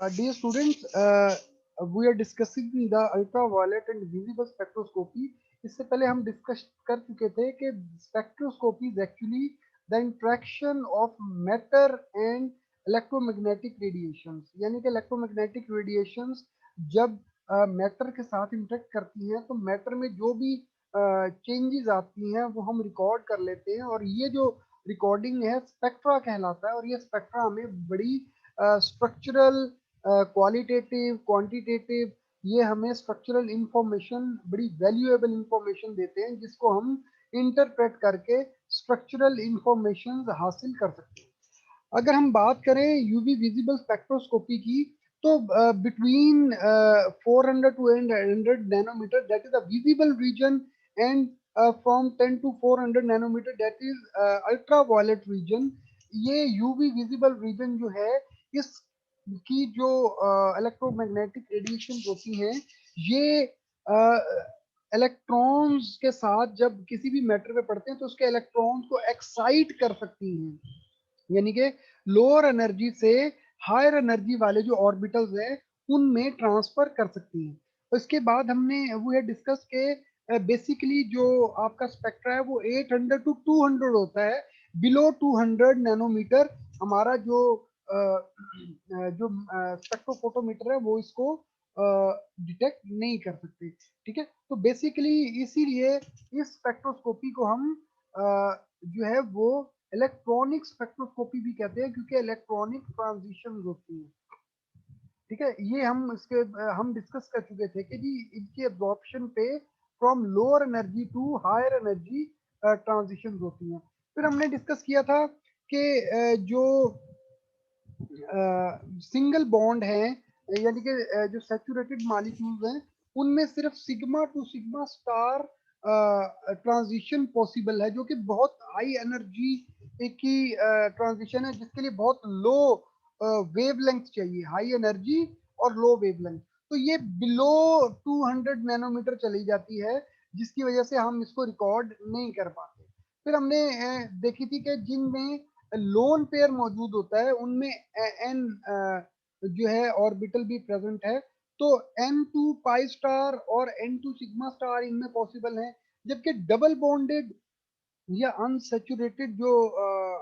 Dear students, we are discussing the ultraviolet and visible spectroscopy. इससे पहले हम discuss कर चुके थे कि spectroscopy is actually the interaction of matter and electromagnetic radiations, यानी कि इलेक्ट्रोमैग्नेटिक रेडिएशंस जब मैटर के साथ इंटरेक्ट करती हैं तो मैटर में जो भी चेंजेस आती हैं वो हम रिकॉर्ड कर लेते हैं, और ये जो रिकॉर्डिंग है स्पेक्ट्रा कहलाता है। और ये स्पेक्ट्रा हमें बड़ी स्ट्रक्चरल, क्वालिटेटिव, क्वांटिटेटिव, ये हमें स्ट्रक्चरल इंफॉर्मेशन, बड़ी वैल्यूएबल इंफॉर्मेशन देते हैं जिसको हम इंटरप्रेट करके स्ट्रक्चरल इंफॉर्मेशन हासिल कर सकते हैं। अगर हम बात करें यूवी विजिबल स्पेक्ट्रोस्कोपी की, तो between 400 to 800 nanometer that is the visible region, and from 10 to 400 nanometer that is ultra violet region. ये यूवी विजिबल रीजन जो है, इस की जो इलेक्ट्रोमैग्नेटिक रेडिएशन होती हैं, ये इलेक्ट्रॉन्स के साथ जब किसी भी मैटर पे पड़ते हैं तो उसके इलेक्ट्रॉन्स को एक्साइट कर सकती हैं, यानी कि लोअर एनर्जी से हायर एनर्जी वाले जो ऑर्बिटल्स है उनमें ट्रांसफर कर सकती हैं। उसके बाद हमने वो है डिस्कस के बेसिकली जो आपका स्पेक्ट्रा है वो 800 टू 200 होता है। बिलो 200 नैनोमीटर हमारा जो जो स्पेक्ट्रोफोटोमीटर है वो इसको डिटेक्ट नहीं कर सकते। ठीक है, तो बेसिकली इसीलिए इस स्पेक्ट्रोस्कोपी को हम जो है वो इलेक्ट्रॉनिक स्पेक्ट्रोस्कोपी भी कहते हैं, क्योंकि इलेक्ट्रॉनिक ट्रांजिशन होती है। ठीक है, ये हम डिस्कस कर चुके थे कि जी इनके एब्जॉर्प्शन पे from lower energy to higher energy transition होती हैं। फिर हमने डिस्कस किया था कि जो सिंगल बॉन्ड है, यानी कि जो सैचुरेटेड मॉलिक्यूल्स हैं उनमें सिर्फ sigma two sigma star transition possible है, जो कि बहुत हाई एनर्जी की ट्रांजिशन है, जिसके लिए बहुत लो वेवलेंथ चाहिए, हाई एनर्जी और लो वेवलेंथ। तो ये बिलो 200 नैनोमीटर चली जाती है, जिसकी वजह से हम इसको रिकॉर्ड नहीं कर पाते। फिर हमने देखी थी कि जिनमें लोन पेयर मौजूद होता है उनमें एन जो है ऑर्बिटल भी प्रेजेंट है, तो एन टू पाई स्टार और एन टू सिग्मा स्टार इनमें पॉसिबल है। जबकि डबल बॉन्डेड या अनसेचुरेटेड जो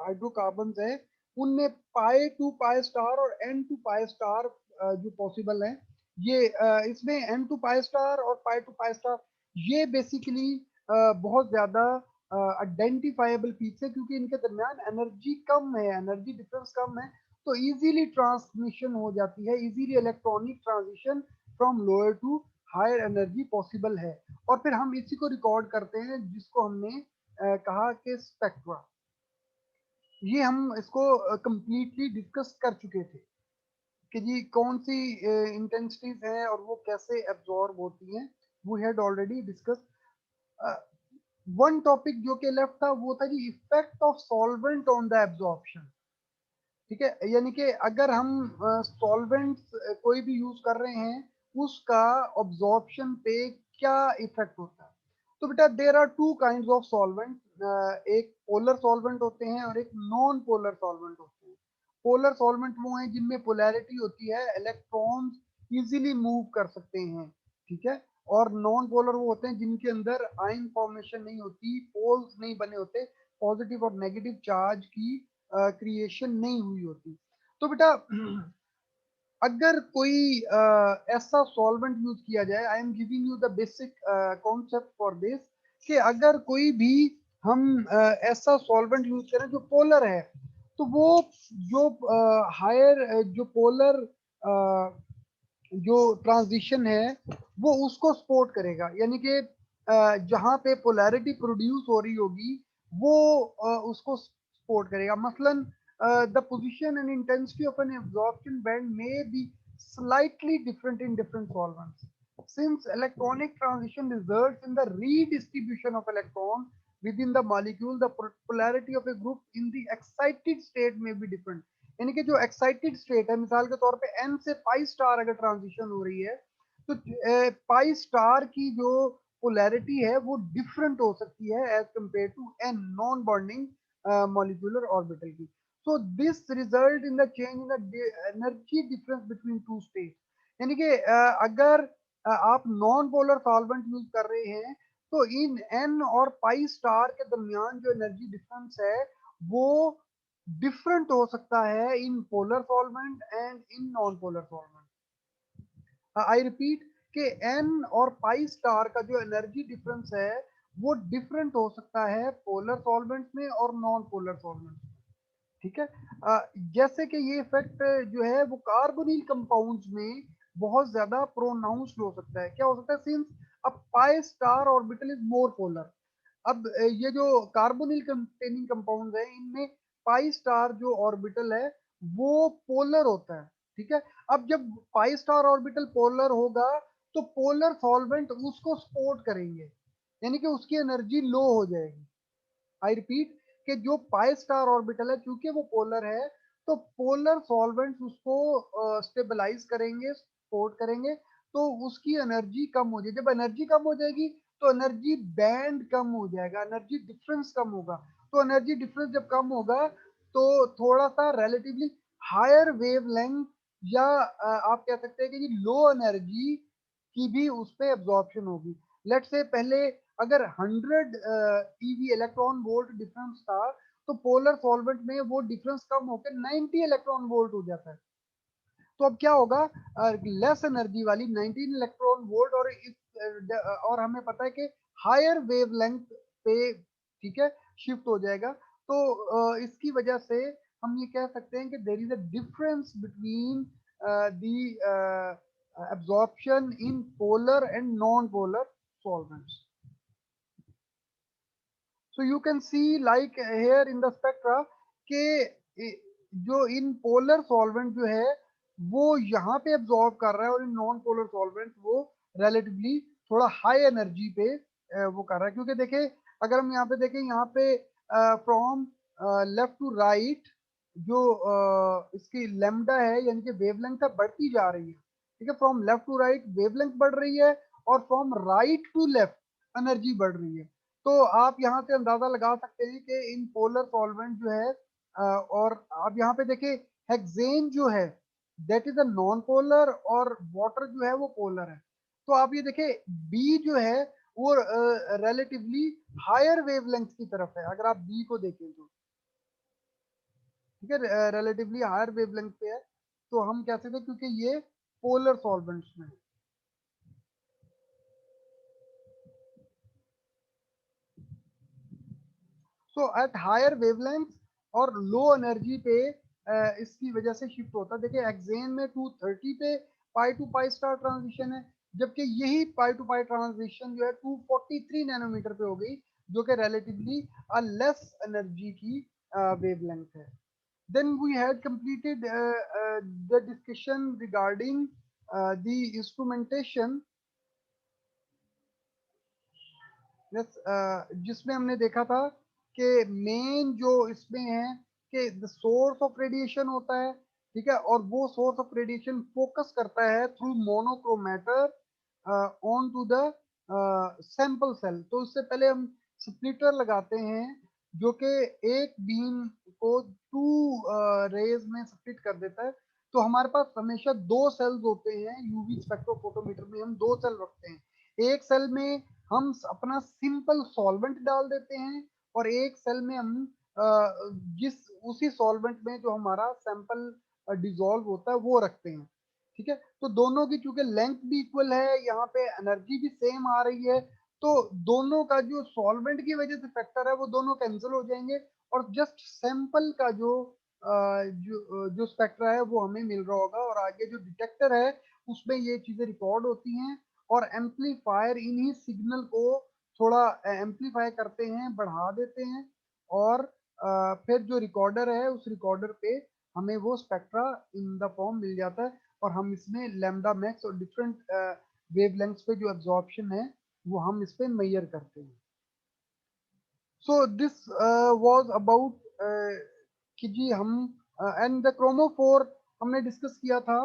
हाइड्रोकार्बन है उनमें पाई टू पाई स्टार और एन टू पाई स्टार जो पॉसिबल है। ये इसमें एन टू पाई स्टार और पाई टू पाई स्टार ये बेसिकली बहुत ज्यादा आइडेंटिफाइबल पीक्स है, क्योंकि इनके दरमियान एनर्जी कम है, एनर्जी डिफरेंस कम है, तो इजीली ट्रांसमिशन हो जाती है, easily electronic transition from lower to higher energy possible है। और फिर हम इसी को रिकॉर्ड करते हैं जिसको हमने कहा कि स्पेक्ट्रा। ये हम इसको कंप्लीटली डिस्कस कर चुके थे कि जी कौन सी इंटेंसिटीज हैं और वो कैसे एब्जॉर्ब होती हैं, वो had already discuss. One topic जो कि लेफ्ट था वो था जी effect of solvent on the absorption. ठीक है, यानी कि अगर हम सॉल्वेंट्स कोई भी यूज कर रहे हैं उसका ऑब्जॉर्प्शन पे क्या इफेक्ट होता है। तो बेटा there are two kinds of solvent, एक पोलर सॉल्वेंट होते हैं और एक नॉन पोलर सॉल्वेंट होते हैं। पोलर सॉल्वेंट वो हैं जिनमें पोलैरिटी होती है, इलेक्ट्रॉन्स इजीली मूव कर सकते हैं। ठीक है, और नॉन पोलर वो होते हैं जिनके अंदर आयन फॉर्मेशन नहीं होती, पोल्स नहीं बने होते, पॉजिटिव और नेगेटिव चार्ज की क्रिएशन नहीं हुई होती। तो बेटा अगर कोई ऐसा सॉल्वेंट यूज किया जाए, I am giving you the basic concept for this, कि अगर कोई भी हम ऐसा सॉल्वेंट यूज करें जो पोलर है, तो वो जो हायर जो पोलर जो ट्रांजिशन है वो उसको सपोर्ट करेगा, यानी कि जहाँ पे पोलैरिटी प्रोड्यूस हो रही होगी वो उसको सपोर्ट करेगा। मसलन the position and intensity of an absorption band may be slightly different in different solvents. Since electronic transition results in the redistribution of electrons within the molecule, the polarity of a group in the excited state may be different. यानी कि जो excited state है, मिसाल के तौर पे N से pi star अगर ट्रांजिशन हो रही है तो पाई स्टार की जो पोलैरिटी है वो डिफरेंट हो सकती है as compare to an non bonding molecular orbital की। So this result in the change in the energy difference between two states. यानी कि अगर आप नॉन पोलर सॉल्वेंट यूज कर रहे हैं तो इन n और पाई स्टार के दरमियान जो एनर्जी डिफरेंस है वो डिफरेंट हो सकता है in polar solvent and in non polar solvent. I repeat कि n और पाई स्टार का जो एनर्जी डिफरेंस है वो डिफरेंट हो सकता है पोलर सॉल्वेंट में और नॉन पोलर सॉल्वेंट में। ठीक है। जैसे कि ये इफेक्ट जो है वो कार्बोनिल कंपाउंड्स में बहुत ज्यादा प्रोनाउंस्ड हो सकता है। क्या हो सकता है? Since a pi star orbital is more polar. अब ये जो कार्बोनिल कंटेनिंग कंपाउंड है इनमें पाई स्टार जो ऑर्बिटल है वो पोलर होता है। ठीक है। अब जब पाई स्टार ऑर्बिटल पोलर होगा तो पोलर सॉल्वेंट उसको सपोर्ट करेंगे, यानी कि उसकी एनर्जी लो हो जाएगी। आई रिपीट कि जो पाई स्टार ऑर्बिटल है क्योंकि वो पोलर है तो पोलर सॉल्वेंट्स उसको स्टेबलाइज करेंगे, सपोर्ट करेंगे, तो उसकी एनर्जी कम हो जाएगी। जब एनर्जी कम हो जाएगी तो एनर्जी बैंड कम हो जाएगा, एनर्जी डिफरेंस कम होगा। तो एनर्जी डिफरेंस जब कम होगा तो थोड़ा सा रिलेटिवली हायर वेवलेंथ या आप कह सकते हैं कि लो एनर्जी की भी उस पे एब्जॉर्प्शन होगी। लेट से पहले अगर 100 ईवी इलेक्ट्रॉन वोल्ट डिफरेंस था तो पोलर सॉल्वेंट में वो डिफरेंस कम होकर 90 इलेक्ट्रॉन वोल्ट हो जाता है। तो अब क्या होगा? लेस एनर्जी वाली 19 इलेक्ट्रॉन वोल्ट और हमें पता है कि हायर वेवलेंथ पे, ठीक है, शिफ्ट हो जाएगा। तो इसकी वजह से हम ये कह सकते हैं कि there is a difference between the absorption in polar and non-polar solvents. So you can see like here in the spectra कि जो इन पोलर सॉल्वेंट जो है वो यहाँ पे एब्जॉर्ब कर रहा है और इन नॉन पोलर सॉल्वेंट वो रिलेटिवली थोड़ा हाई एनर्जी पे वो कर रहा है। क्योंकि देखें अगर हम यहाँ पे देखें यहाँ पे फ्रॉम लेफ्ट टू राइट जो इसकी लेमडा है यानी कि वेवलेंथ है बढ़ती जा रही है। ठीक है, from left to right wavelength बढ़ रही है और from right to left energy बढ़ रही है। तो आप यहाँ से अंदाजा लगा सकते हैं कि इन पोलर सॉल्वेंट जो है और आप यहाँ पे देखिए हेक्सेन जो है that is a non polar और वाटर जो है वो पोलर है। तो आप ये देखिए बी जो है वो रिलेटिवली हायर वेवलेंथ की तरफ है अगर आप बी को देखें तो। ठीक है, रिलेटिवली हायर वेवलेंथ पे है तो हम कह सकते हैं क्योंकि ये पोलर सॉल्वेंट्स में है। सो एट हायर वेवलेंथ और लो एनर्जी पे इसकी वजह से शिफ्ट होता है। देखिए हेक्सेन में 230 पे पाई टू पाई स्टार ट्रांजिशन है, जबकि यही पाई टू पाई ट्रांजिशन जो है 243 नैनोमीटर पे हो गई, जो कि रिलेटिवली लेस एनर्जी की वेवलेंथ है। Then we had completed the discussion regarding the instrumentation, जिसमें हमने देखा था कि मेन जो इसमें है कि द सोर्स ऑफ रेडिएशन होता है। ठीक है, और वो सोर्स ऑफ रेडिएशन फोकस करता है through monochromator on to the sample cell. तो उससे पहले हम स्प्लिटर लगाते हैं जो कि एक बीम को टू रेज में स्प्लिट कर देता है। तो हमारे पास हमेशा दो सेल्स होते हैं, यूवी स्पेक्ट्रोफोटोमीटर में हम दो सेल रखते हैं। एक सेल में हम अपना सिंपल सॉल्वेंट डाल देते हैं और एक सेल में हम जिस उसी सॉल्वेंट में जो हमारा सैंपल डिसॉल्व होता है वो रखते हैं। ठीक है, तो दोनों की चूंकि लेंथ भी इक्वल है, यहाँ पे एनर्जी भी सेम आ रही है, तो दोनों का जो सॉल्वेंट की वजह से फैक्टर है वो दोनों कैंसिल हो जाएंगे और जस्ट सैंपल का जो स्पेक्ट्रा है वो हमें मिल रहा होगा। और आगे जो डिटेक्टर है उसमें ये चीजें रिकॉर्ड होती हैं और एम्पलीफायर इन्हीं सिग्नल को थोड़ा एम्पलीफाई करते हैं, बढ़ा देते हैं और फिर जो रिकॉर्डर है उस रिकॉर्डर पे हमें वो स्पेक्ट्रा इन द फॉर्म मिल जाता है और हम इसमें लैम्डा मैक्स और डिफरेंट वेवलेंथ्स पे जो एब्जॉर्प्शन है वो हम इस पे मेजर करते हैं। सो दिस वाज अबाउट कि जी हम एंड द क्रोमोफोर हमने डिस्कस किया था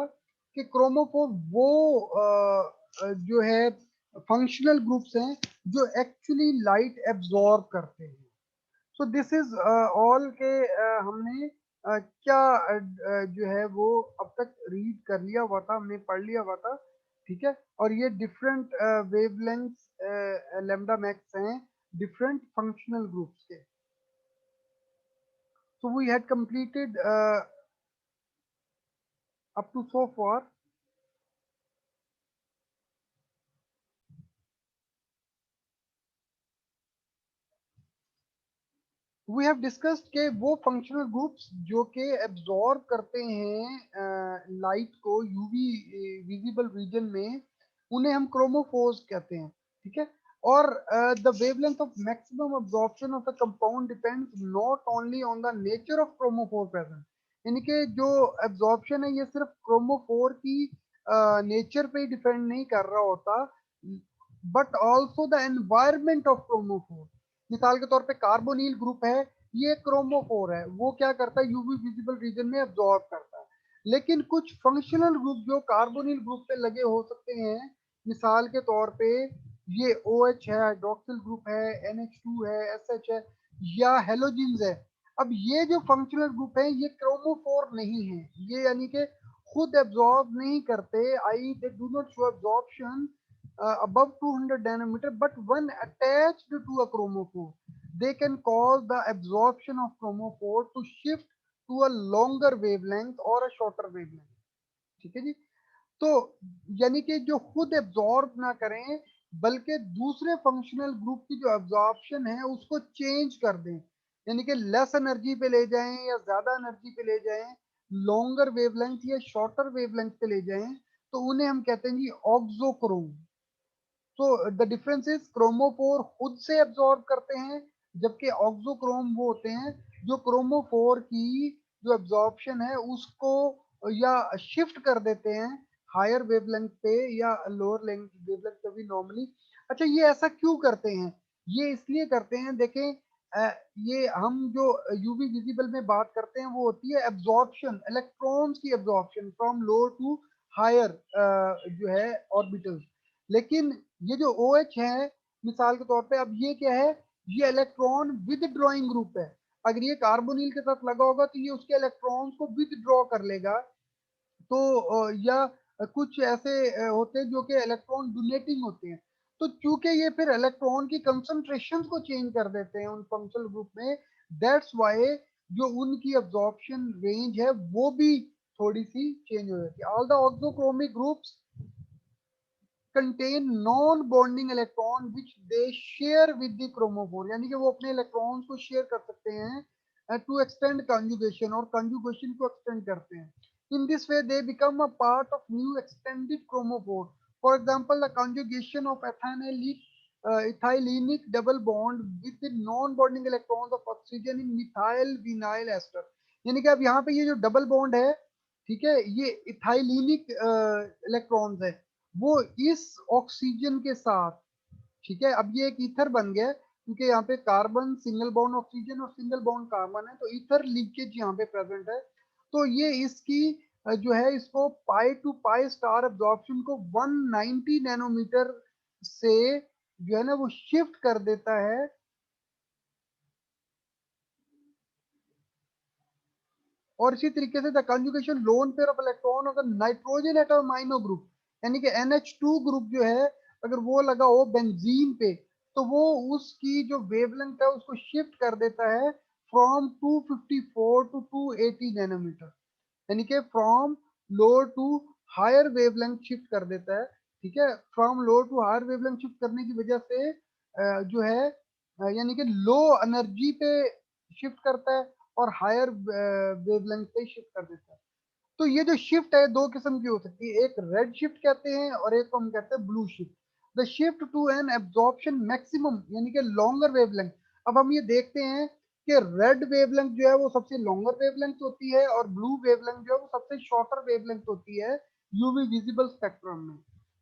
कि क्रोमोफोर वो जो है फंक्शनल ग्रुप्स हैं जो एक्चुअली लाइट एब्जॉर्ब करते हैं। सो दिस इज ऑल के हमने क्या जो है वो अब तक रीड कर लिया हुआ था, हमने पढ़ लिया हुआ था, ठीक है। और ये डिफरेंट वेवलेंथ्स लैम्डा मैक्स हैं डिफरेंट फंक्शनल ग्रुप्स के। So we had completed up to so far we have discussed के वो फंक्शनल ग्रुप्स जो कि एब्जॉर्ब करते हैं लाइट को यूवी विजिबल रीजन में, उन्हें हम क्रोमोफोर्स कहते हैं, ठीक है। और the wavelength of maximum absorption of the compound depends not only on the nature of chromophore present, यानी कि जो एब्जॉर्प्शन है ये सिर्फ क्रोमोफोर की नेचर पे ही डिपेंड नहीं कर रहा होता, but also the environment of chromophore. मिसाल के तौर पे कार्बोनिल ग्रुप है, ये क्रोमोफोर है, वो क्या करता है यूवी विजिबल रीजन में एब्जॉर्ब करता है। लेकिन कुछ फंक्शनल ग्रुप जो कार्बोनिल ग्रुप पे लगे हो सकते हैं, मिसाल के तौर पे ये OH है, हाइड्रोक्सिल ग्रुप है, NH2 है, SH है, या हेलोजिन्स है। अब ये जो फंक्शनल ग्रुप है ये क्रोमोफोर नहीं है, ये यानी कि खुद एब्जॉर्ब नहीं करते, I they do not show absorption above 200 nanometer, but when attached to a chromophore, they can cause the absorption of chromophore to shift to a longer wavelength or a shorter wavelength, ठीक है जी। तो यानी कि जो खुद absorb ना करें, बल्कि दूसरे फंक्शनल ग्रुप की जो एब्जॉर्प्शन है उसको चेंज कर दें, यानी कि लेस एनर्जी पे ले जाएं या ज्यादा एनर्जी पे ले जाएं, लॉन्गर वेवलेंथ या शॉर्टर वेवलेंथ पे ले जाएं, तो उन्हें हम कहते हैं जी ऑक्सोक्रोम। तो द डिफरेंस इज क्रोमोफोर खुद से एब्जॉर्ब करते हैं, जबकि ऑक्सोक्रोम वो होते हैं जो क्रोमोफोर की जो एब्जॉर्प्शन है उसको या शिफ्ट कर देते हैं हायर वेवलेंथ पे या लोअर वेवलेंथ पे भी नॉर्मली। अच्छा, ये ऐसा क्यों करते हैं? ये इसलिए करते हैं, देखें ये हम जो यूवी विजिबल में बात करते हैं वो होती है एब्जॉर्प्शन, इलेक्ट्रॉन्स की absorption from lower to higher जो है ऑर्बिटल्स। लेकिन ये जो OH है, मिसाल के तौर पे, अब ये क्या है, ये इलेक्ट्रॉन विद ड्रॉइंग ग्रुप है। अगर ये कार्बोनिल के साथ लगा होगा तो ये उसके इलेक्ट्रॉन्स को विद ड्रॉ कर लेगा। तो या कुछ ऐसे होते हैं जो कि इलेक्ट्रॉन डोनेटिंग होते हैं। तो चूंकि ये फिर इलेक्ट्रॉन की कंसंट्रेशन को चेंज कर देते हैं उन फंक्शनल ग्रुप में, दैट्स वाई जो उनकी अब्जॉर्प्शन रेंज है वो भी थोड़ी सी चेंज हो जाती है। All the auxochromic groups contain non-bonding electron which they share with the chromophore, यानी कि वो अपने इलेक्ट्रॉन्स को शेयर कर सकते हैं to extend conjugation, और conjugation को extend करते हैं। In this way they become a part of new extended chromophore. For example, the conjugation of ethylenic double bond with the non-bonding electrons of oxygen in methyl vinyl ester, यानी कि अब यहाँ पे ये जो डबल बॉन्ड है, ठीक है, ये इथाइलिनिक इलेक्ट्रॉन्स है, वो इस ऑक्सीजन के साथ, ठीक है, अब ये एक ईथर बन गया क्योंकि यहाँ पे कार्बन सिंगल बॉन्ड ऑक्सीजन और सिंगल बॉन्ड कार्बन है, तो ईथर लीकेज यहाँ पे प्रेजेंट है। तो ये इसकी जो है इसको पाई टू पाई स्टार एब्जॉर्प्शन को 190 नैनोमीटर से जो है ना वो शिफ्ट कर देता है। और इसी तरीके से the conjugation lone pair of electron अगर नाइट्रोजन एटम अमाइनो ग्रुप, यानी कि NH2 ग्रुप जो है अगर वो लगा हो बेंजीन पे, तो वो उसकी जो वेवलेंथ है उसको शिफ्ट कर देता है फ्रॉम 254 टू 280 नैनोमीटर, यानी कि from lower to higher wavelength shift कर देता है, ठीक है। From lower to higher wavelength shift करने की वजह से जो है यानी कि लो एनर्जी पे शिफ्ट करता है और हायर वेवलेंथ पे शिफ्ट कर देता है। तो ये जो शिफ्ट है दो किस्म की हो सकती है, एक रेड शिफ्ट कहते हैं और एक को हम कहते हैं blue shift. The shift to an absorption maximum यानी कि लॉन्गर वेवलेंथ। अब हम ये देखते हैं कि रेड वेवलेंथ जो है वो सबसे लॉन्गर वेवलेंथ होती है और ब्लू वेवलेंथ जो है वो सबसे शॉर्टर वेवलेंथ होती है यूवी विजिबल स्पेक्ट्रम में,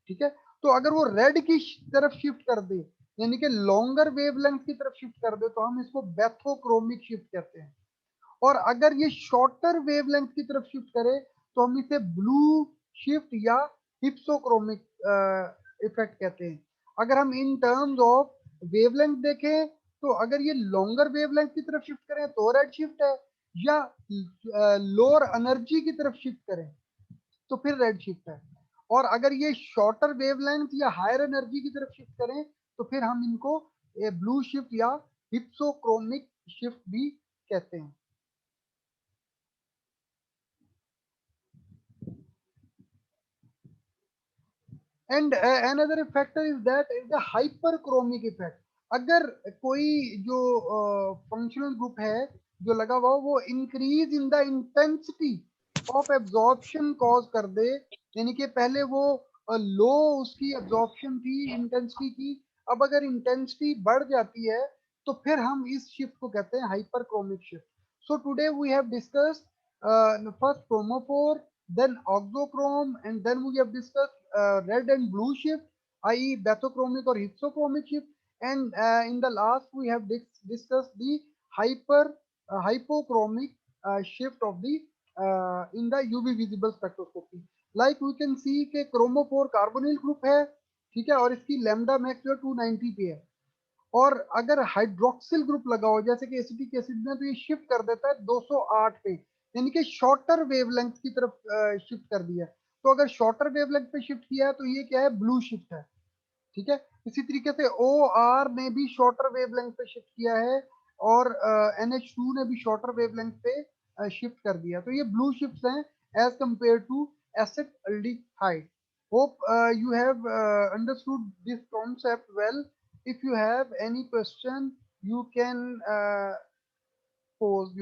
ठीक है। तो अगर वो रेड की तरफ शिफ्ट कर दे, यानी कि लॉन्गर वेवलेंथ की तरफ शिफ्ट कर दे, तो हम इसको बैथोक्रोमिक शिफ्ट कहते हैं। और अगर ये शॉर्टर वेवलेंथ की तरफ शिफ्ट करे तो हम इसे ब्लू शिफ्ट या हिप्सोक्रोमिक इफेक्ट कहते हैं। अगर हम इन टर्म्स ऑफ वेवलेंथ देखें, तो अगर ये लॉन्गर वेवलेंथ की तरफ शिफ्ट करें तो रेड शिफ्ट है, या लोअर एनर्जी की तरफ शिफ्ट करें तो फिर रेड शिफ्ट है। और अगर ये शॉर्टर वेवलेंथ या हायर एनर्जी की तरफ शिफ्ट करें तो फिर हम इनको ब्लू शिफ्ट या हिप्सोक्रोमिक शिफ्ट भी कहते हैं। And another factor is that is the hyperchromic effect. अगर कोई जो फंक्शनल ग्रुप है जो लगा हुआ हो, वो increase in the intensity of absorption cause कर दे, यानी कि पहले वो लो उसकी एब्जॉर्प्शन थी इंटेंसिटी की, अब अगर इंटेंसिटी बढ़ जाती है तो फिर हम इस शिफ्ट को कहते हैं hyperchromic shift. So today we have discussed first chromophore, then oxochrome, and then we have discussed red and blue shift, i.e. bathochromic or hypsochromic shift, and in the last we have discussed the hypochromic shift of the in the UV visible spectroscopy. Like we can see कि chromophore carbonyl group है, ठीक है, और इसकी lambda max जो 290 पे है। और अगर हाइड्रोक्सिल ग्रुप लगा हो जैसे कि एसिटिक एसिड में, तो ये शिफ्ट कर देता है 208 पे, यानी कि शॉर्टर वेवलेंथ की तरफ शिफ्ट कर दिया। तो अगर शॉर्टर वेवलेंथ पे शिफ्ट किया है तो ये क्या है, ब्लू शिफ्ट है। ठीक है, इसी तरीके से ओ आर ने भी शॉर्टर वेवलेंथ पे शिफ्ट किया है, और NH2 ने भी शॉर्टर वेवलेंथ पे शिफ्ट कर दिया, तो ये ब्लू शिफ्ट हैं as compare to acid hope you have understood this concept well. If you have any question, you can pose